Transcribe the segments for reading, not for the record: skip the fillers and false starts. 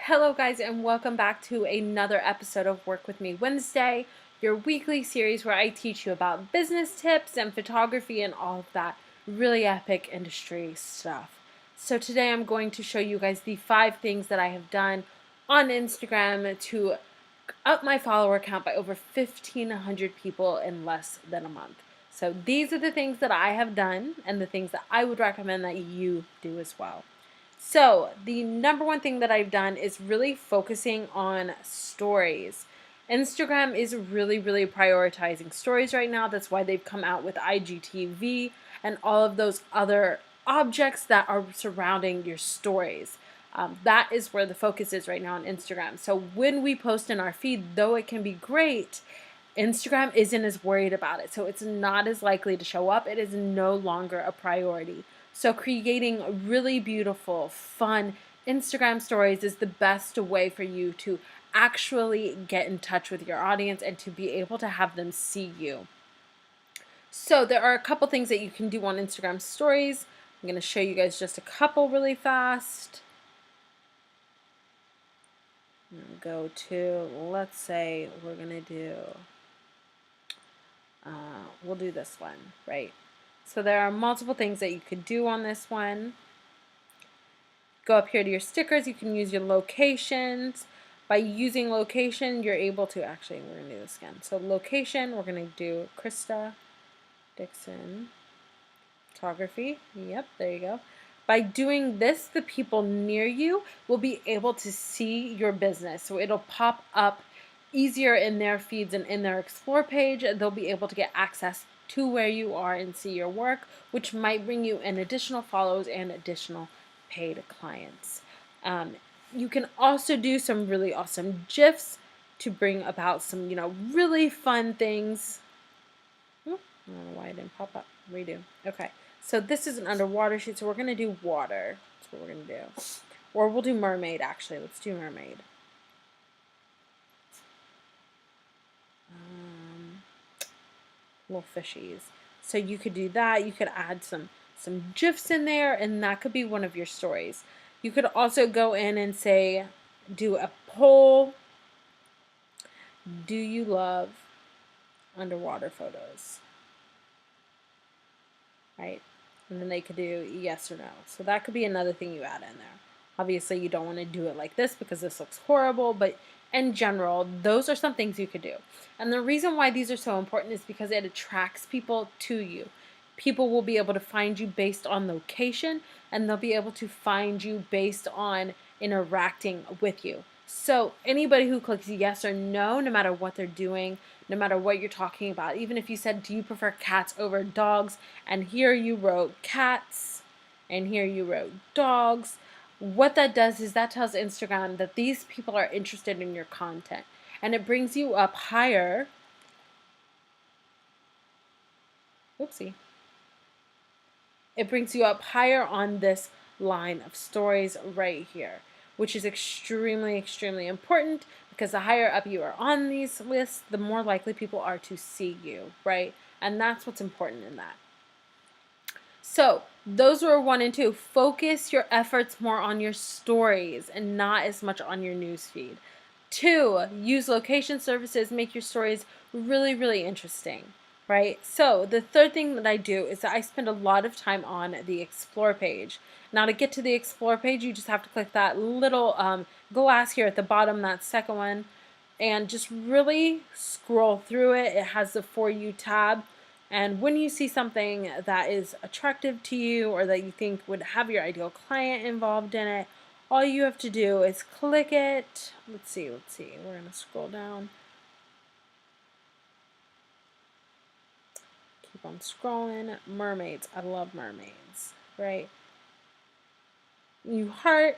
Hello guys, and welcome back to another episode of Work With Me Wednesday, your weekly series where I teach you about business tips and photography and all of that really epic industry stuff. So today I'm going to show you guys the 5 things that I have done on Instagram to up my follower count by over 1,500 people in less than a month. So these are the things that I have done and the things that I would recommend that you do as well. So the number one thing that I've done is really focusing on stories. Instagram is really prioritizing stories right now. That's why they've come out with IGTV and all of those other objects that are surrounding your stories. That is where the focus is right now on Instagram. So when we post in our feed, though it can be great, Instagram isn't as worried about it. So it's not as likely to show up. It is no longer a priority. So creating really beautiful, fun Instagram stories is the best way for you to actually get in touch with your audience and to be able to have them see you. So there are a couple things that you can do on Instagram stories. I'm going to show you guys just a couple really fast. Go to, let's say we're going to do, we'll do this one, right? So there are multiple things that you could do on this one. Go up here to your stickers. You can use your locations. By using location, you're able to, actually, we're going to do this again. So location, we're going to do Krista Dixon Photography. Yep, there you go. By doing this, the people near you will be able to see your business. So it'll pop up easier in their feeds and in their explore page. They'll be able to get access to where you are and see your work, which might bring you in additional follows and additional paid clients. You can also do some really awesome GIFs to bring about some, really fun things. I don't know why it didn't pop up. Redo. Okay. So this is an underwater shoot, so we're going to do water. That's what we're going to do. Or we'll do mermaid, actually. Let's do mermaid. Little fishies. So you could do that. You could add some GIFs in there, and that could be one of your stories. You could also go in and say, do a poll. Do you love underwater photos? Right? And then they could do yes or no. So that could be another thing you add in there. Obviously, you don't want to do it like this because this looks horrible, but in general, those are some things you could do. And the reason why these are so important is because it attracts people to you. People will be able to find you based on location, and they'll be able to find you based on interacting with you. So anybody who clicks yes or no, no matter what they're doing, no matter what you're talking about, even if you said, do you prefer cats over dogs? And here you wrote cats, and here you wrote dogs. What that does is that tells Instagram that these people are interested in your content, and it brings you up higher. Oopsie. It brings you up higher on this line of stories right here, which is extremely important because the higher up you are on these lists, the more likely people are to see you, right? And that's what's important in that. So those were 1 and 2. Focus your efforts more on your stories and not as much on your newsfeed. 2, use location services, make your stories really interesting, right? So the third thing that I do is that I spend a lot of time on the explore page. Now to get to the explore page, you just have to click that little glass here at the bottom, that second one, and just really scroll through it. It has the For You tab. And when you see something that is attractive to you or that you think would have your ideal client involved in it, all you have to do is click it. Let's see. We're going to scroll down. Keep on scrolling. Mermaids. I love mermaids, right? You heart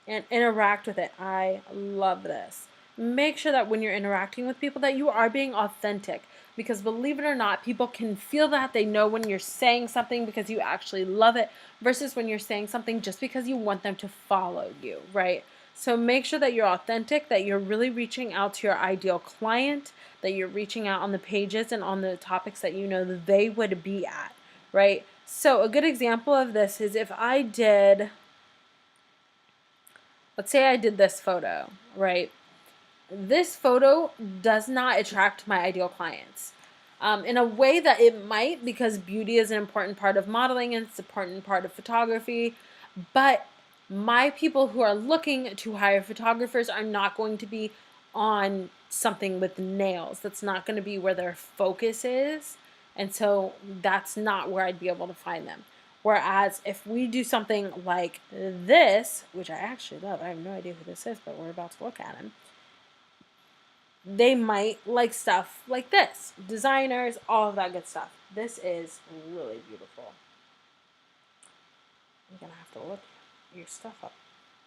and interact with it. I love this. Make sure that when you're interacting with people that you are being authentic, because believe it or not, people can feel that. They know when you're saying something because you actually love it versus when you're saying something just because you want them to follow you, right? So make sure that you're authentic, that you're really reaching out to your ideal client, that you're reaching out on the pages and on the topics that you know that they would be at, right? So a good example of this is if I did let's say I did this photo, right? This photo does not attract my ideal clients. In a way that it might, because beauty is an important part of modeling and it's an important part of photography, but my people who are looking to hire photographers are not going to be on something with nails. That's not going to be where their focus is. And so that's not where I'd be able to find them. Whereas if we do something like this, which I actually love, I have no idea who this is, but we're about to look at him. They might like stuff like this. Designers, all of that good stuff. This is really beautiful. I'm going to have to look your stuff up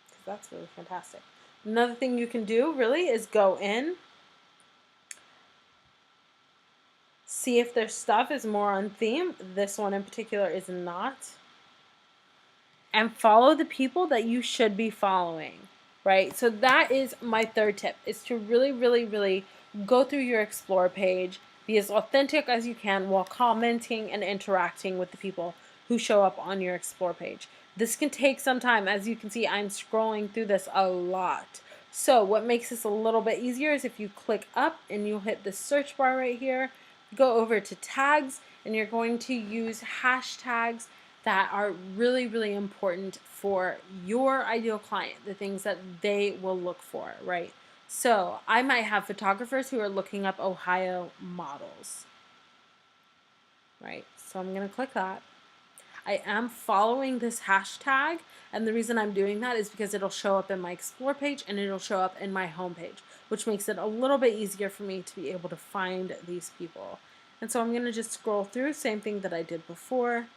because that's really fantastic. Another thing you can do really is go in, see if their stuff is more on theme. This one in particular is not. And follow the people that you should be following, right? So that is my third tip, is to really, really, really go through your Explore page, be as authentic as you can while commenting and interacting with the people who show up on your Explore page. This can take some time. As you can see, I'm scrolling through this a lot. So what makes this a little bit easier is if you click up and you'll hit the search bar right here, go over to tags, and you're going to use hashtags that are really, really important for your ideal client, the things that they will look for, right? So I might have photographers who are looking up Ohio models, right? So I'm going to click that. I am following this hashtag, and the reason I'm doing that is because it'll show up in my Explore page and it'll show up in my homepage, which makes it a little bit easier for me to be able to find these people. And so I'm going to just scroll through, same thing that I did before.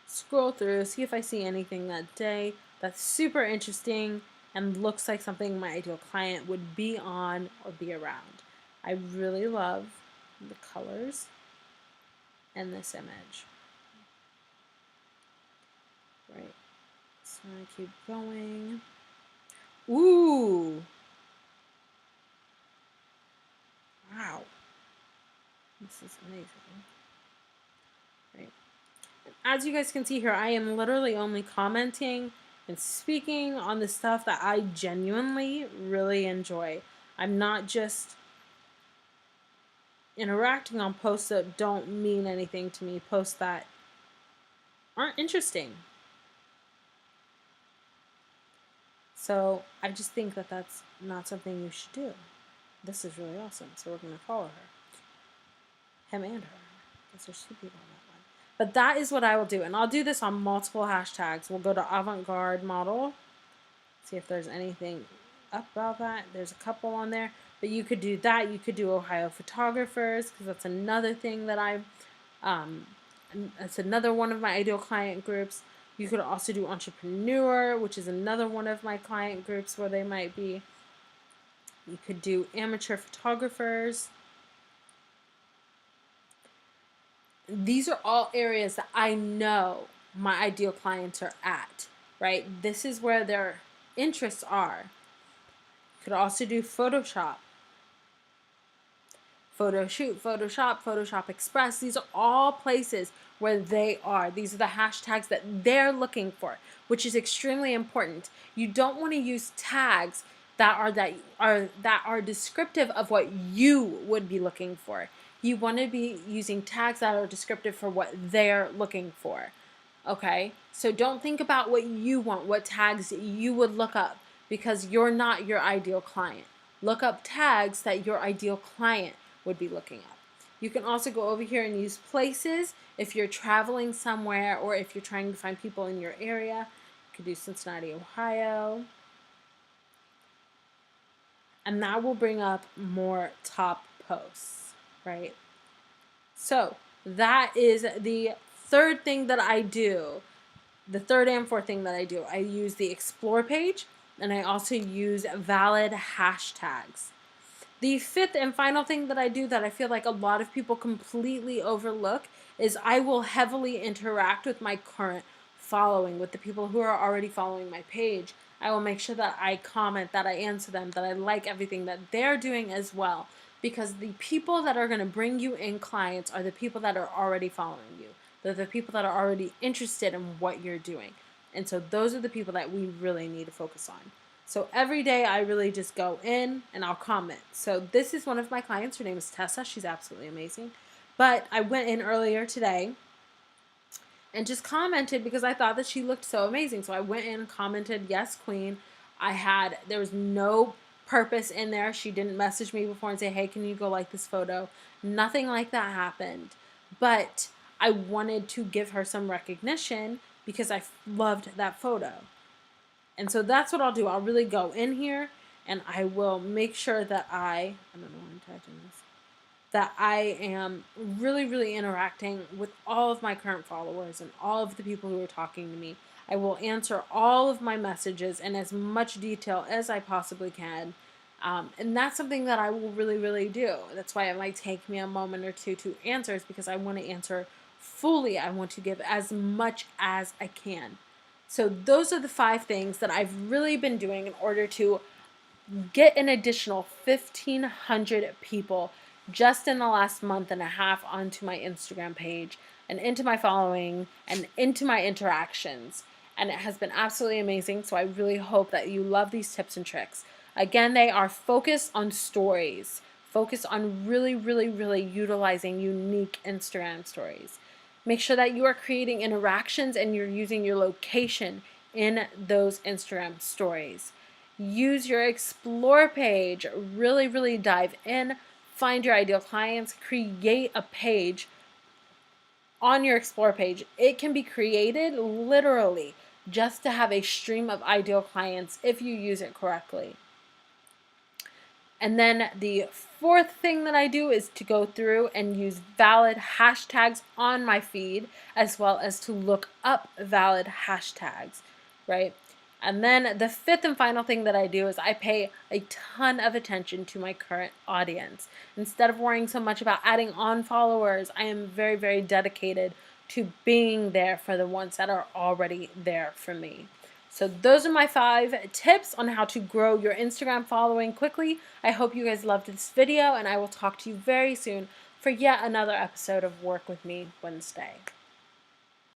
Scroll through, see if I see anything that day that's super interesting and looks like something my ideal client would be on or be around. I really love the colors and this image. Right, so I keep going. Ooh! Wow. This is amazing. Right. As you guys can see here, I am literally only commenting and speaking on the stuff that I genuinely really enjoy. I'm not just interacting on posts that don't mean anything to me, posts that aren't interesting. So I just think that that's not something you should do. This is really awesome, so we're going to follow her. Him and her. Because there's two people on that one. But that is what I will do, and I'll do this on multiple hashtags. We'll go to avant-garde model, see if there's anything up about that. There's a couple on there, but you could do that. You could do Ohio photographers, because that's another thing that that's another one of my ideal client groups. You could also do entrepreneur, which is another one of my client groups where they might be. You could do amateur photographers. These are all areas that I know my ideal clients are at, right? This is where their interests are. You could also do Photoshop, Photo Shoot, Photoshop, Photoshop Express. These are all places where they are. These are the hashtags that they're looking for, which is extremely important. You don't want to use tags that are descriptive of what you would be looking for. You want to be using tags that are descriptive for what they're looking for. Okay? So don't think about what you want, what tags you would look up, because you're not your ideal client. Look up tags that your ideal client would be looking up. You can also go over here and use places if you're traveling somewhere or if you're trying to find people in your area. You could do Cincinnati, Ohio. And that will bring up more top posts, right? So that is the third thing that I do. The third and fourth thing that I do. I use the Explore page, and I also use valid hashtags. The fifth and final thing that I do that I feel like a lot of people completely overlook is I will heavily interact with my current following, with the people who are already following my page. I will make sure that I comment, that I answer them, that I like everything that they're doing as well. Because the people that are going to bring you in clients are the people that are already following you. They're the people that are already interested in what you're doing. And so those are the people that we really need to focus on. So every day I really just go in and I'll comment. So this is one of my clients. Her name is Tessa. She's absolutely amazing. But I went in earlier today and just commented because I thought that she looked so amazing. So I went in and commented, yes, queen. There was no purpose in there. She didn't message me before and say, hey, can you go like this photo? Nothing like that happened. But I wanted to give her some recognition because I loved that photo. And so that's what I'll do. I'll really go in here and I will make sure that I don't know why I'm typing this, that I am really, really interacting with all of my current followers and all of the people who are talking to me. I will answer all of my messages in as much detail as I possibly can. And that's something that I will really, really do. That's why it might take me a moment or two to answer, is because I want to answer fully. I want to give as much as I can. So those are the 5 things that I've really been doing in order to get an additional 1,500 people just in the last month and a half onto my Instagram page and into my following and into my interactions. And it has been absolutely amazing. So I really hope that you love these tips and tricks. Again, they are focused on stories, focused on really, really, really utilizing unique Instagram stories. Make sure that you are creating interactions and you're using your location in those Instagram stories. Use your explore page. Really, really dive in. Find your ideal clients. Create a page on your explore page. It can be created literally just to have a stream of ideal clients if you use it correctly. And then the 4th thing that I do is to go through and use valid hashtags on my feed, as well as to look up valid hashtags, right? And then the 5th and final thing that I do is I pay a ton of attention to my current audience. Instead of worrying so much about adding on followers, I am very, very dedicated to being there for the ones that are already there for me. So those are my 5 tips on how to grow your Instagram following quickly. I hope you guys loved this video, and I will talk to you very soon for yet another episode of Work With Me Wednesday.